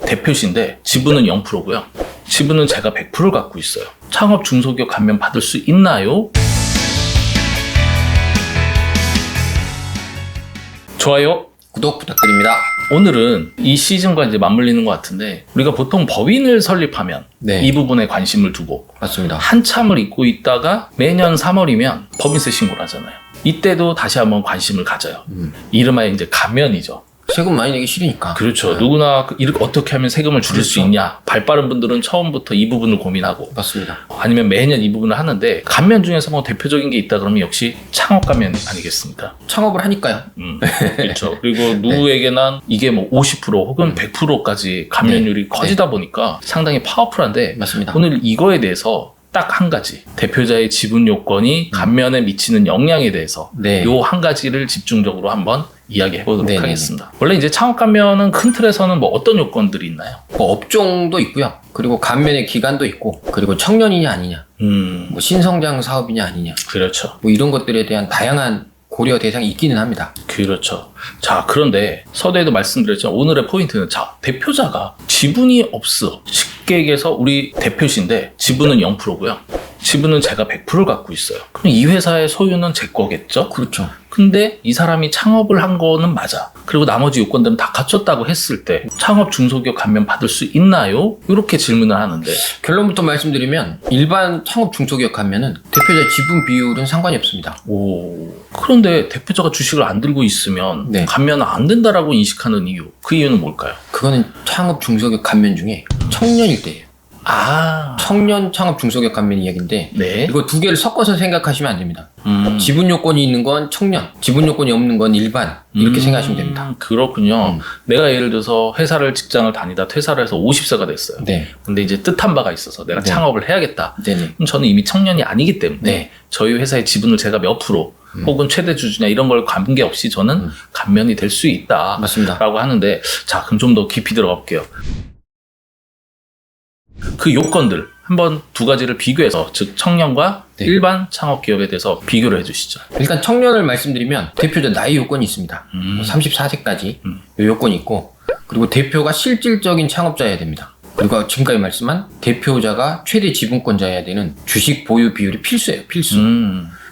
대표신데 지분은 0%고요. 지분은 제가 100%를 갖고 있어요. 창업 중소기업 감면 받을 수 있나요? 좋아요. 구독 부탁드립니다. 오늘은 이 시즌과 이제 맞물리는 것 같은데, 우리가 보통 법인을 설립하면 네. 이 부분에 관심을 두고 맞습니다. 한참을 잊고 있다가 매년 3월이면 법인세 신고를 하잖아요. 이때도 다시 한번 관심을 가져요. 이름하여 이제 감면이죠. 세금 많이 내기 싫으니까. 그렇죠. 네. 누구나 이렇게 어떻게 하면 세금을 줄일 수 그렇죠. 있냐. 발 빠른 분들은 처음부터 이 부분을 고민하고, 맞습니다. 아니면 매년 이 부분을 하는데, 감면 중에서 뭐 대표적인 게 있다 그러면 역시 창업 감면 아니겠습니까? 창업을 하니까요. 그렇죠. 그리고 누구에게나 이게 뭐 50% 혹은 100%까지 감면율이 커지다 보니까 상당히 파워풀한데, 맞습니다. 오늘 이거에 대해서 딱 한 가지, 대표자의 지분 요건이 감면에 미치는 영향에 대해서 네. 요 한 가지를 집중적으로 한번 이야기해 보도록 네네네. 하겠습니다. 원래 이제 창업 감면은 큰 틀에서는 뭐 어떤 요건들이 있나요? 뭐 업종도 있고요. 그리고 감면의 기간도 있고, 그리고 청년이냐 아니냐, 뭐 신성장 사업이냐 아니냐, 그렇죠. 뭐 이런 것들에 대한 다양한 고려 대상이 있기는 합니다. 그렇죠. 자, 그런데 서두에도 말씀드렸지만 오늘의 포인트는, 자, 대표자가 지분이 없어. 쉽게 얘기해서 우리 대표신데 지분은 0%고요. 지분은 제가 100%를 갖고 있어요. 그럼 이 회사의 소유는 제 거겠죠? 그렇죠. 근데 이 사람이 창업을 한 거는 맞아. 그리고 나머지 요건들은 다 갖췄다고 했을 때 창업 중소기업 감면 받을 수 있나요? 이렇게 질문을 하는데, 결론부터 말씀드리면 일반 창업 중소기업 감면은 대표자 지분 비율은 상관이 없습니다. 그런데 대표자가 주식을 안 들고 있으면 네. 감면은 안 된다라고 인식하는 이유, 그 이유는 뭘까요? 그거는 창업 중소기업 감면 중에 청년일 때예요. 청년 창업 중소기업 감면 이야기인데, 네. 이거 두 개를 섞어서 생각하시면 안 됩니다. 지분 요건이 있는 건 청년, 지분 요건이 없는 건 일반, 이렇게 생각하시면 됩니다. 그렇군요. 내가 예를 들어서 직장을 다니다 퇴사를 해서 50세가 됐어요. 네. 근데 이제 뜻한 바가 있어서 내가 네. 창업을 해야겠다. 네네. 그럼 저는 이미 청년이 아니기 때문에 네. 저희 회사의 지분을 제가 몇 프로 혹은 최대 주주냐 이런 걸 관계없이 저는 감면이 될 수 있다. 맞습니다. 라고 하는데, 자, 그럼 좀 더 깊이 들어가 볼게요. 그 요건들 한번 두 가지를 비교해서, 즉 청년과 네. 일반 창업 기업에 대해서 비교를 해주시죠. 일단 청년을 말씀드리면 대표자 나이 요건이 있습니다. 34세까지 이 요건이 있고, 그리고 대표가 실질적인 창업자여야 됩니다. 그리고 지금까지 말씀한 대표자가 최대 지분권자여야 되는 주식 보유 비율이 필수예요. 필수.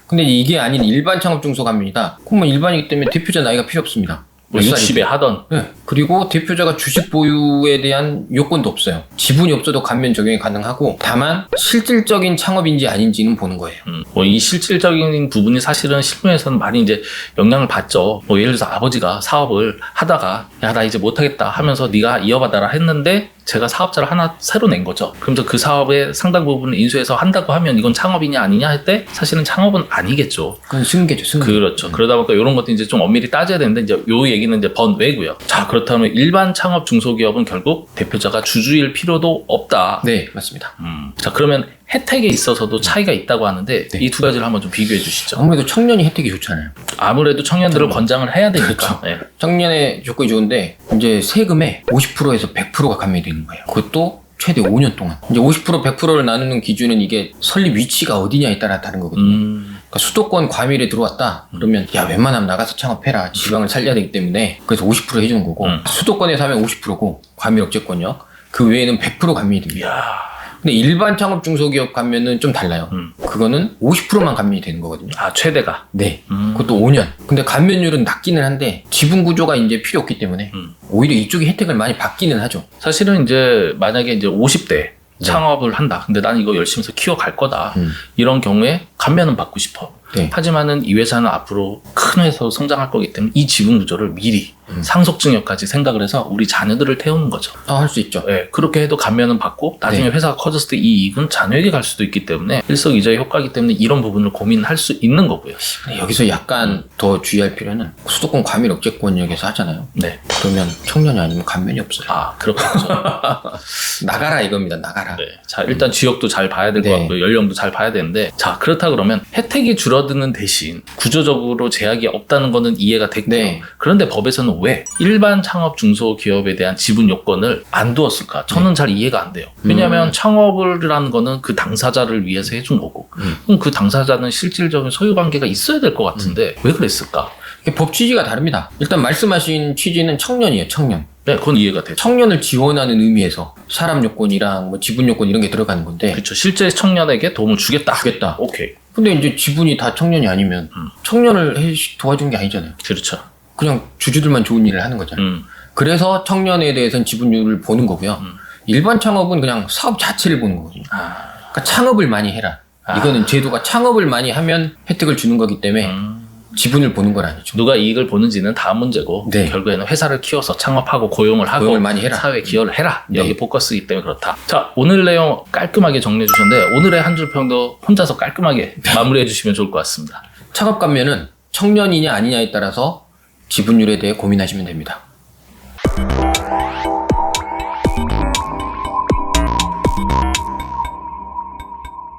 근데 이게 아닌 일반 창업 중소감면이다. 그럼 뭐 일반이기 때문에 대표자 나이가 필요 없습니다. 뭐 60에 하던. 네. 그리고 대표자가 주식 보유에 대한 요건도 없어요. 지분이 없어도 감면 적용이 가능하고, 다만 실질적인 창업인지 아닌지는 보는 거예요. 뭐 이 실질적인 부분이 사실은 실무에서는 많이 이제 영향을 받죠. 뭐 예를 들어서 아버지가 사업을 하다가, 야, 나 이제 못하겠다 하면서 네가 이어받아라 했는데 제가 사업자를 하나 새로 낸 거죠. 그러면서 그 사업의 상당 부분을 인수해서 한다고 하면 이건 창업이냐 아니냐 할 때 사실은 창업은 아니겠죠. 그건 승계죠, 승계. 그렇죠. 그러다 보니까 이런 것도 이제 좀 엄밀히 따져야 되는데, 이제 요 얘기는 이제 번외고요. 자, 그렇다면 일반 창업 중소기업은 결국 대표자가 주주일 필요도 없다. 네, 맞습니다. 자, 그러면 혜택에 있어서도 차이가 있다고 하는데, 네. 이 두 가지를 한번 좀 비교해 주시죠. 아무래도 청년이 혜택이 좋잖아요. 아무래도 청년들을 권장을 해야 되니까. 그렇죠. 네. 청년의 조건이 좋은데, 이제 세금의 50%에서 100%가 감면이 되는 거예요. 그것도 최대 5년 동안. 이제 50% 100%를 나누는 기준은 이게 설립 위치가 어디냐에 따라 다른 거거든요. 그러니까 수도권 과밀에 들어왔다 그러면, 야, 웬만하면 나가서 창업해라, 지방을 살려야 되기 때문에. 그래서 50% 해주는 거고, 수도권에서 하면 50%고 과밀 억제권역, 그 외에는 100% 감면이 됩니다. 이야. 근데 일반 창업 중소기업 감면은 좀 달라요. 그거는 50%만 감면이 되는 거거든요. 아, 최대가. 네. 그것도 5년. 근데 감면율은 낮기는 한데 지분 구조가 이제 필요 없기 때문에 오히려 이쪽이 혜택을 많이 받기는 하죠. 사실은 이제 만약에 이제 50대 창업을 한다. 근데 나는 이거 열심히 해서 키워갈 거다. 이런 경우에 감면은 받고 싶어. 네. 하지만은 이 회사는 앞으로 큰 회사로 성장할 거기 때문에 이 지분 구조를 미리 상속증여까지 생각을 해서 우리 자녀들을 태우는 거죠. 할 수 있죠. 네, 그렇게 해도 감면은 받고 나중에 네. 회사가 커졌을 때 이 이익은 자녀에게 갈 수도 있기 때문에 일석이조의 효과이기 때문에 이런 부분을 고민할 수 있는 거고요. 근데 여기서 약간 더 주의할 필요는, 수도권 과밀 억제권역에서 하잖아요. 네. 그러면 청년이 아니면 감면이 없어요. 아, 그렇겠죠. 나가라 이겁니다. 나가라. 네. 자, 일단 지역도 잘 봐야 될 것 네. 같고요. 연령도 잘 봐야 되는데, 자, 그렇다 그러면 혜택이 줄어드는 대신 구조적으로 제약이 없다는 거는 이해가 됐고요. 네. 그런데 법에서는 왜 일반 창업 중소기업에 대한 지분 요건을 안 두었을까? 저는 잘 이해가 안 돼요. 왜냐하면 창업을 하는 거는 그 당사자를 위해서 해준 거고, 그럼 그 당사자는 실질적인 소유관계가 있어야 될 것 같은데 왜 그랬을까? 법 취지가 다릅니다. 일단 말씀하신 취지는 청년이에요. 청년. 네, 그건 이해가 되죠. 청년을 지원하는 의미에서 사람 요건이랑 뭐 지분 요건 이런 게 들어가는 건데 그렇죠. 실제 청년에게 도움을 주겠다. 주겠다. 오케이. 근데 이제 지분이 다 청년이 아니면 청년을 도와준 게 아니잖아요. 그렇죠. 그냥 주주들만 좋은 일을 하는 거잖아요. 그래서 청년에 대해서는 지분율을 보는 거고요. 일반 창업은 그냥 사업 자체를 보는 거거든요. 그러니까 창업을 많이 해라. 이거는 제도가 창업을 많이 하면 혜택을 주는 거기 때문에 지분을 보는 건 아니죠. 누가 이익을 보는지는 다음 문제고 네. 결국에는 회사를 키워서 창업하고 고용을 하고 고용을 많이 해라. 사회에 기여를 해라. 네. 여기 포커스이기 때문에 그렇다. 자, 오늘 내용 깔끔하게 정리해 주셨는데 오늘의 한 줄 평도 혼자서 깔끔하게 마무리해 주시면 좋을 것 같습니다. 창업 가면은 청년이냐 아니냐에 따라서 지분율에 대해 고민하시면 됩니다.